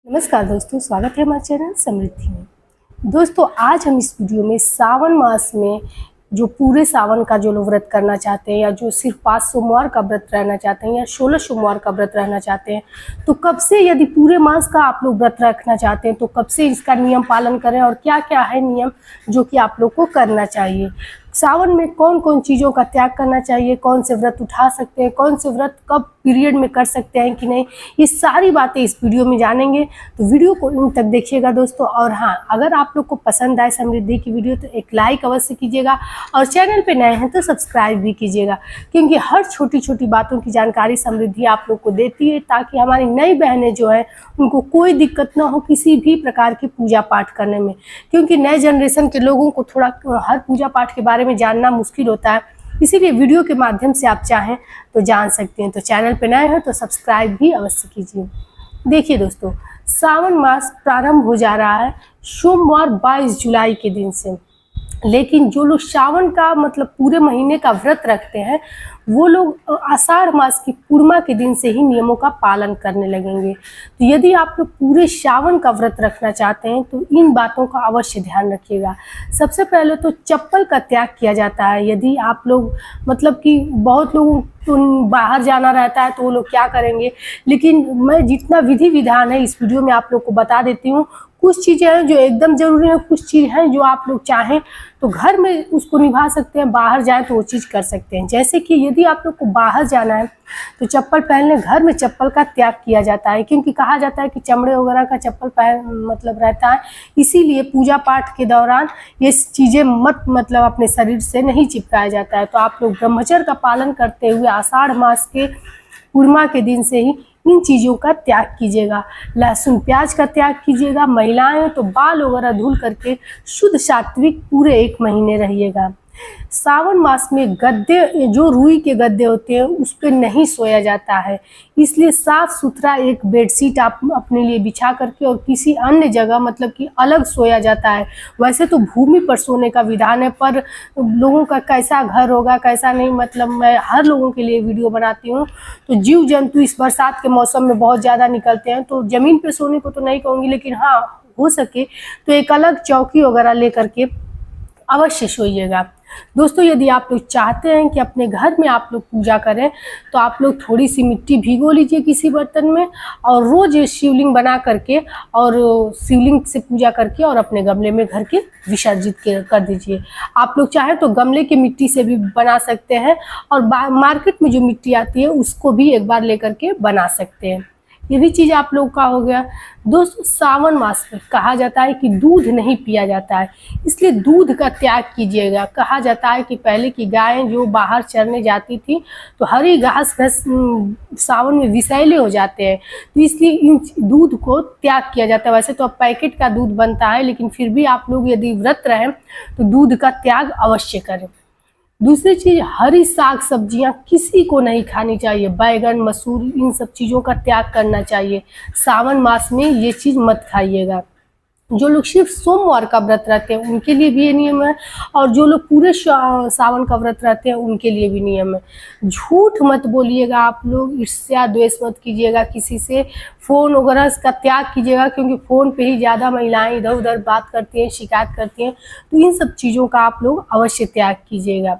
नमस्कार दोस्तों, स्वागत है हमारे चैनल समृद्धि में। दोस्तों आज हम इस वीडियो में सावन मास में जो पूरे सावन का जो लोग व्रत करना चाहते हैं या जो सिर्फ 5 सोमवार का व्रत रहना चाहते हैं या 16 सोमवार का व्रत रहना चाहते हैं, तो कब से, यदि पूरे मास का आप लोग व्रत रखना चाहते हैं तो कब से इसका नियम पालन करें और क्या क्या है नियम जो कि आप लोग को करना चाहिए। सावन में कौन कौन चीज़ों का त्याग करना चाहिए, कौन से व्रत उठा सकते हैं, कौन से व्रत कब पीरियड में कर सकते हैं कि नहीं, ये सारी बातें इस वीडियो में जानेंगे। तो वीडियो को इन तक देखिएगा दोस्तों। और हाँ, अगर आप लोग को पसंद आए समृद्धि की वीडियो तो एक लाइक अवश्य कीजिएगा और चैनल पे नए हैं तो सब्सक्राइब भी कीजिएगा, क्योंकि हर छोटी छोटी बातों की जानकारी समृद्धि आप लोग को देती है ताकि हमारी नई बहनें जो है उनको कोई दिक्कत ना हो किसी भी प्रकार की पूजा पाठ करने में, क्योंकि नए जनरेशन के लोगों को थोड़ा हर पूजा पाठ के बारे में जानना मुश्किल होता है। इसीलिए वीडियो के माध्यम से आप चाहें तो जान सकते हैं। तो चैनल पे नए हैं तो सब्सक्राइब भी अवश्य कीजिए। देखिए दोस्तों, सावन मास प्रारंभ हो जा रहा है सोमवार 22 जुलाई के दिन से, लेकिन जो लोग सावन का मतलब पूरे महीने का व्रत रखते हैं वो लोग आषाढ़ मास की पूर्णिमा के दिन से ही नियमों का पालन करने लगेंगे। तो यदि आप लोग पूरे सावन का व्रत रखना चाहते हैं तो इन बातों का अवश्य ध्यान रखिएगा। सबसे पहले तो चप्पल का त्याग किया जाता है। यदि आप लोग मतलब कि बहुत लोगों को बाहर जाना रहता है तो वो लोग क्या करेंगे, लेकिन मैं जितना विधि विधान है इस वीडियो में आप लोग को बता देती हूँ। कुछ चीज़ें हैं जो एकदम ज़रूरी हैं, कुछ चीज़ हैं जो आप लोग चाहें तो घर में उसको निभा सकते हैं, बाहर जाएं तो वो चीज़ कर सकते हैं। जैसे कि यदि आप लोग को बाहर जाना है तो चप्पल पहनने, घर में चप्पल का त्याग किया जाता है, क्योंकि कहा जाता है कि चमड़े वगैरह का चप्पल मतलब रहता है, इसीलिए पूजा पाठ के दौरान ये चीज़ें मतलब अपने शरीर से नहीं चिपकाया जाता है। तो आप लोग ब्रह्मचर्य का पालन करते हुए आषाढ़ मास के पूर्णिमा के दिन से ही इन चीज़ों का त्याग कीजिएगा। लहसुन प्याज का त्याग कीजिएगा। महिलाएं तो बाल वगैरह धुल करके शुद्ध सात्विक पूरे 1 महीने रहिएगा। सावन मास में गद्दे, जो रुई के गद्दे होते हैं उस पर नहीं सोया जाता है, इसलिए साफ सुथरा एक बेडशीट आप अपने लिए बिछा करके और किसी अन्य जगह मतलब कि अलग सोया जाता है। वैसे तो भूमि पर सोने का विधान है, पर लोगों का कैसा घर होगा कैसा नहीं, मतलब मैं हर लोगों के लिए वीडियो बनाती हूँ। तो जीव जंतु इस बरसात के मौसम में बहुत ज़्यादा निकलते हैं, तो ज़मीन पर सोने को तो नहीं कहूँगी, लेकिन हाँ हो सके तो एक अलग चौकी वगैरह ले करके अवश्य सोइएगा। दोस्तों यदि आप लोग चाहते हैं कि अपने घर में आप लोग पूजा करें तो आप लोग थोड़ी सी मिट्टी भिगो लीजिए किसी बर्तन में और रोज शिवलिंग बना करके और शिवलिंग से पूजा करके और अपने गमले में घर के विसर्जित कर दीजिए। आप लोग चाहें तो गमले की मिट्टी से भी बना सकते हैं और मार्केट में जो मिट्टी आती है उसको भी एक बार लेकर के बना सकते हैं। ये भी चीज़ आप लोग का हो गया। दोस्तों सावन मास में कहा जाता है कि दूध नहीं पिया जाता है, इसलिए दूध का त्याग कीजिएगा। कहा जाता है कि पहले की गायें जो बाहर चरने जाती थी तो हरी घास सावन में विषैले हो जाते हैं, तो इसलिए इन दूध को त्याग किया जाता है। वैसे तो अब पैकेट का दूध बनता है, लेकिन फिर भी आप लोग यदि व्रत रहें तो दूध का त्याग अवश्य करें। दूसरी चीज़, हरी साग सब्जियां किसी को नहीं खानी चाहिए। बैगन, मसूर, इन सब चीज़ों का त्याग करना चाहिए। सावन मास में ये चीज़ मत खाइएगा। जो लोग सिर्फ सोमवार का व्रत रहते हैं उनके लिए भी ये नियम है, और जो लोग पूरे सावन का व्रत रहते हैं उनके लिए भी नियम है। झूठ मत बोलिएगा आप लोग, ईर्ष्या द्वेष मत कीजिएगा किसी से। फ़ोन वगैरह का त्याग कीजिएगा, क्योंकि फ़ोन पे ही ज़्यादा महिलाएं इधर उधर बात करती हैं, शिकायत करती हैं, तो इन सब चीज़ों का आप लोग अवश्य त्याग कीजिएगा।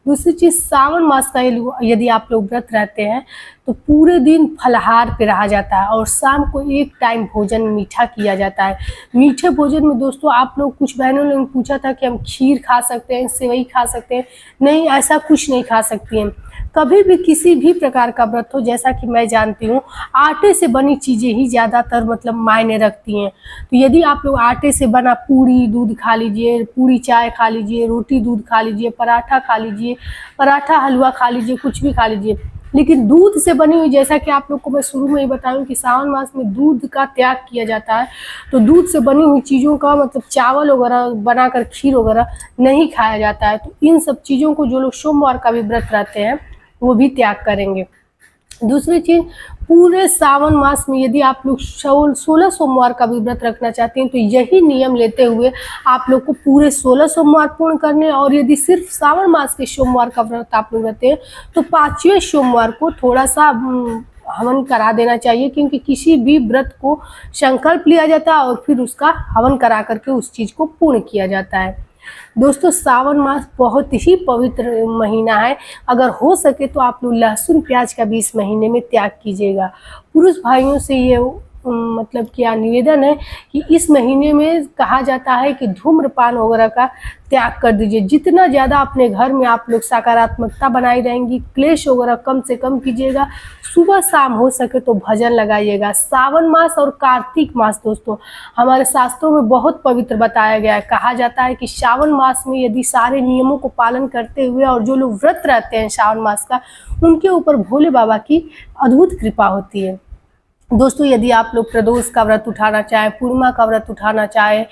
दूसरी चीज़, सावन मास का यदि आप लोग व्रत रहते हैं तो पूरे दिन फलाहार पे रहा जाता है और शाम को एक टाइम भोजन मीठा किया जाता है। मीठे भोजन में दोस्तों आप लोग, कुछ बहनों ने पूछा था कि हम खीर खा सकते हैं, सेवई खा सकते हैं। नहीं, ऐसा कुछ नहीं खा सकती हैं। कभी भी किसी भी प्रकार का व्रत हो, जैसा कि मैं जानती हूँ आटे से बनी चीज़ें ही ज़्यादातर मतलब मायने रखती हैं। तो यदि आप लोग आटे से बना पूरी दूध खा लीजिए, पूरी चाय खा लीजिए, रोटी दूध खा लीजिए, पराठा खा लीजिए, पराठा हलवा खा लीजिए, कुछ भी खा लीजिए, लेकिन दूध से बनी हुई, जैसा कि आप लोग को मैं शुरू में ही बताऊं कि सावन मास में दूध का त्याग किया जाता है, तो दूध से बनी हुई चीज़ों का मतलब चावल वगैरह बनाकर खीर वगैरह नहीं खाया जाता है। तो इन सब चीज़ों को जो लोग सोमवार का भी व्रत रहते हैं वो भी त्याग करेंगे। दूसरी चीज़, पूरे सावन मास में यदि आप लोग 16 सोमवार का भी व्रत रखना चाहते हैं तो यही नियम लेते हुए आप लोग को पूरे 16 सोमवार पूर्ण करने, और यदि सिर्फ सावन मास के सोमवार का व्रत आप लोग रखते हैं तो 5वें सोमवार को थोड़ा सा हवन करा देना चाहिए, क्योंकि किसी भी व्रत को संकल्प लिया जाता है और फिर उसका हवन करा करके उस चीज़ को पूर्ण किया जाता है। दोस्तों, सावन मास बहुत ही पवित्र महीना है। अगर हो सके तो आप लोग लहसुन प्याज का भी इस महीने में त्याग कीजिएगा। पुरुष भाइयों से ये मतलब क्या निवेदन है कि इस महीने में कहा जाता है कि धूम्रपान वगैरह का त्याग कर दीजिए। जितना ज़्यादा अपने घर में आप लोग सकारात्मकता बनाई रहेंगी, क्लेश वगैरह कम से कम कीजिएगा। सुबह शाम हो सके तो भजन लगाइएगा। सावन मास और कार्तिक मास दोस्तों हमारे शास्त्रों में बहुत पवित्र बताया गया है। कहा जाता है कि श्रावण मास में यदि सारे नियमों को पालन करते हुए और जो लोग व्रत रहते हैं श्रावण मास का, उनके ऊपर भोले बाबा की अद्भुत कृपा होती है। दोस्तों, यदि आप लोग प्रदोष का व्रत उठाना चाहें, पूर्णिमा का व्रत उठाना चाहें,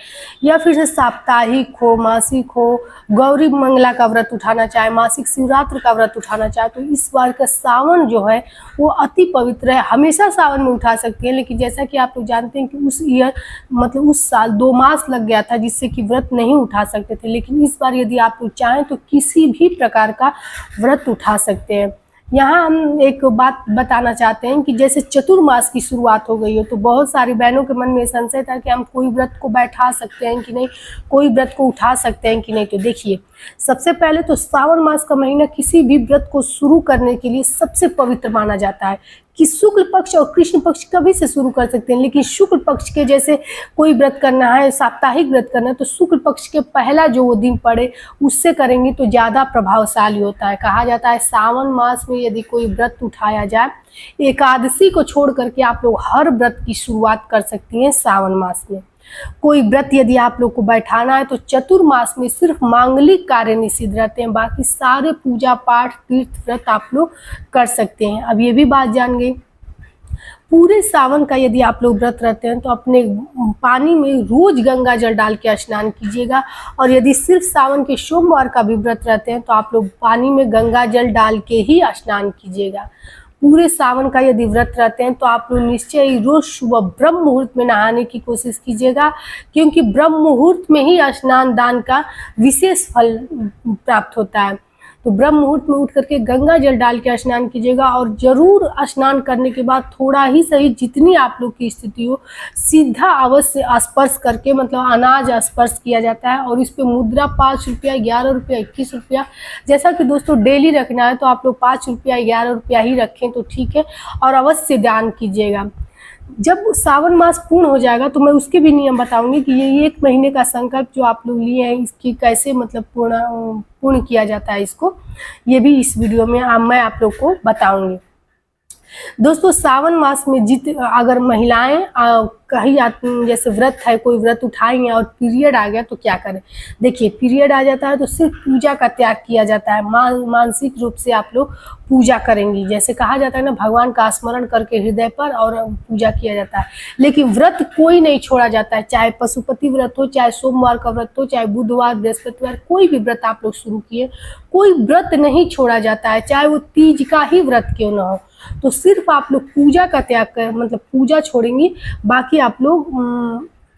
या फिर से साप्ताहिक हो, मासिक हो, गौरी मंगला का व्रत उठाना चाहें, मासिक शिवरात्रि का व्रत उठाना चाहें, तो इस बार का सावन जो है वो अति पवित्र है। हमेशा सावन में उठा सकते हैं, लेकिन जैसा कि आप लोग जानते हैं कि उस ईयर मतलब उस साल 2 मास लग गया था जिससे कि व्रत नहीं उठा सकते थे। लेकिन इस बार यदि आप लोग चाहें तो किसी भी प्रकार का व्रत उठा सकते हैं। यहाँ हम एक बात बताना चाहते हैं कि जैसे चतुर्मास की शुरुआत हो गई है, तो बहुत सारी बहनों के मन में संशय था कि हम कोई व्रत को बैठा सकते हैं कि नहीं, कोई व्रत को उठा सकते हैं कि नहीं। तो देखिए, सबसे पहले तो सावन मास का महीना किसी भी व्रत को शुरू करने के लिए सबसे पवित्र माना जाता है कि शुक्ल पक्ष और कृष्ण पक्ष कभी से शुरू कर सकते हैं। लेकिन शुक्ल पक्ष के जैसे कोई व्रत करना है, साप्ताहिक व्रत करना है, तो शुक्ल पक्ष के पहला जो वो दिन पड़े उससे करेंगे तो ज़्यादा प्रभावशाली होता है। कहा जाता है सावन मास में यदि कोई व्रत उठाया जाए, एकादशी को छोड़ करके आप लोग हर व्रत की शुरुआत कर सकती हैं सावन मास में। कोई व्रत यदि आप लोग को बैठाना है तो चतुर्मास में सिर्फ मांगलिक कार्य निषिद्ध रहते हैं, बाकी सारे पूजा पाठ तीर्थ व्रत आप लोग कर सकते हैं। अब ये भी बात जान गई, पूरे सावन का यदि आप लोग व्रत रहते हैं तो अपने पानी में रोज गंगा जल डाल के स्नान कीजिएगा। और यदि सिर्फ सावन के सोमवार का भी व्रत रहते हैं तो आप लोग पानी में गंगा जल डाल के ही स्नान कीजिएगा। पूरे सावन का यदि व्रत रहते हैं तो आप लोग निश्चय ही रोज सुबह ब्रह्म मुहूर्त में नहाने की कोशिश कीजिएगा, क्योंकि ब्रह्म मुहूर्त में ही स्नान दान का विशेष फल प्राप्त होता है। तो ब्रह्म मुहूर्त में उठ करके गंगा जल डाल के स्नान कीजिएगा। और जरूर स्नान करने के बाद थोड़ा ही सही, जितनी आप लोग की स्थिति हो, सीधा अवश्य स्पर्श करके मतलब अनाज स्पर्श किया जाता है। और इस पे मुद्रा 5 रुपया, 11 रुपया, 21 रुपया, जैसा कि दोस्तों डेली रखना है तो आप लोग 5 रुपया, 11 रुपया ही रखें तो ठीक है। और अवश्य दान कीजिएगा। जब सावन मास पूर्ण हो जाएगा तो मैं उसके भी नियम बताऊंगी कि ये 1 महीने का संकल्प जो आप लोग लिए हैं इसकी कैसे मतलब पूर्ण किया जाता है, इसको ये भी इस वीडियो में मैं आप लोग को बताऊंगी। दोस्तों, सावन मास में अगर महिलाएं कहीं जैसे व्रत है, कोई व्रत उठाएंगे और पीरियड आ गया तो क्या करें। देखिए, पीरियड आ जाता है तो सिर्फ पूजा का त्याग किया जाता है। मानसिक रूप से आप लोग पूजा करेंगी, जैसे कहा जाता है ना, भगवान का स्मरण करके हृदय पर और पूजा किया जाता है। लेकिन व्रत कोई नहीं छोड़ा जाता है, चाहे पशुपति व्रत हो, चाहे सोमवार का व्रत हो, चाहे बुधवार, बृहस्पतिवार, कोई भी व्रत आप लोग शुरू किए, कोई व्रत नहीं छोड़ा जाता है, चाहे वो तीज का ही व्रत क्यों ना हो। तो सिर्फ आप लोग पूजा का त्याग कर मतलब पूजा छोड़ेंगी, बाकी आप लोग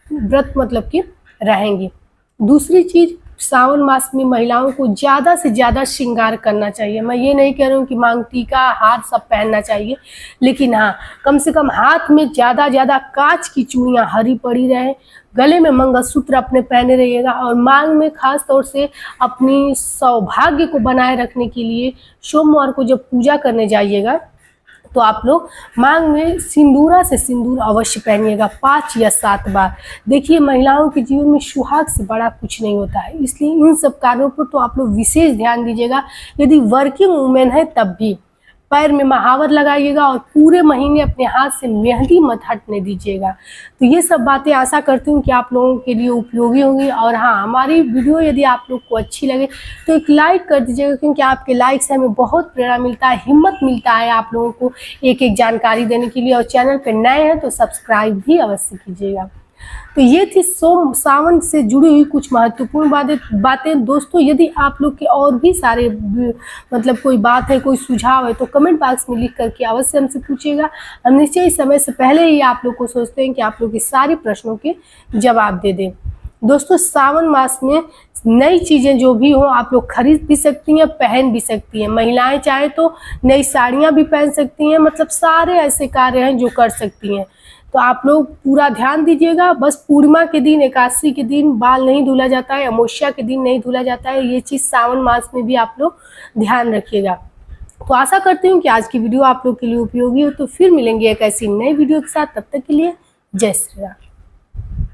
व्रत मतलब कि रहेंगी। दूसरी चीज, सावन मास में महिलाओं को ज़्यादा से ज़्यादा श्रृंगार करना चाहिए। मैं ये नहीं कह रही हूँ कि मांग टीका, हार सब पहनना चाहिए, लेकिन हाँ, कम से कम हाथ में ज़्यादा कांच की चूड़ियाँ हरी पड़ी रहे, गले में मंगलसूत्र अपने पहने रहिएगा। और मांग में खास तौर से अपनी सौभाग्य को बनाए रखने के लिए सोमवार को जब पूजा करने जाइएगा तो आप लोग मांग में सिंदूरा से सिंदूर अवश्य पहनिएगा 5 या 7 बार। देखिए, महिलाओं के जीवन में सुहाग से बड़ा कुछ नहीं होता है, इसलिए इन सब कार्यों पर तो आप लोग विशेष ध्यान दीजिएगा। यदि वर्किंग वुमेन है तब भी पैर में महावर लगाइएगा और पूरे महीने अपने हाथ से मेहंदी मत हटने दीजिएगा। तो ये सब बातें आशा करती हूँ कि आप लोगों के लिए उपयोगी होंगी। और हाँ, हमारी वीडियो यदि आप लोग को अच्छी लगे तो एक लाइक कर दीजिएगा, क्योंकि आपके लाइक से हमें बहुत प्रेरणा मिलता है, हिम्मत मिलता है आप लोगों को एक एक जानकारी देने के लिए। और चैनल पर नए हैं तो सब्सक्राइब भी अवश्य कीजिएगा। तो ये थी सावन से जुड़ी हुई कुछ महत्वपूर्ण बातें। दोस्तों, यदि आप लोग के और भी सारे मतलब कोई बात है, कोई सुझाव है, तो कमेंट बॉक्स में लिख करके अवश्य हमसे पूछिएगा। हम निश्चय इस समय से पहले ही आप लोग को सोचते हैं कि आप लोग के सारे प्रश्नों के जवाब दे दें। दोस्तों सावन मास में नई चीज़ें जो भी हो आप लोग खरीद भी सकती हैं, पहन भी सकती हैं। महिलाएं चाहे तो नई साड़ियाँ भी पहन सकती हैं, मतलब सारे ऐसे कार्य हैं जो कर सकती हैं। तो आप लोग पूरा ध्यान दीजिएगा। बस पूर्णिमा के दिन, एकादशी के दिन बाल नहीं धुला जाता है, अमावस्या के दिन नहीं धुला जाता है। ये चीज़ सावन मास में भी आप लोग ध्यान रखिएगा। तो आशा करती हूँ कि आज की वीडियो आप लोग के लिए उपयोगी हो। तो फिर मिलेंगे एक ऐसी नई वीडियो के साथ, तब तक के लिए जय श्री राम।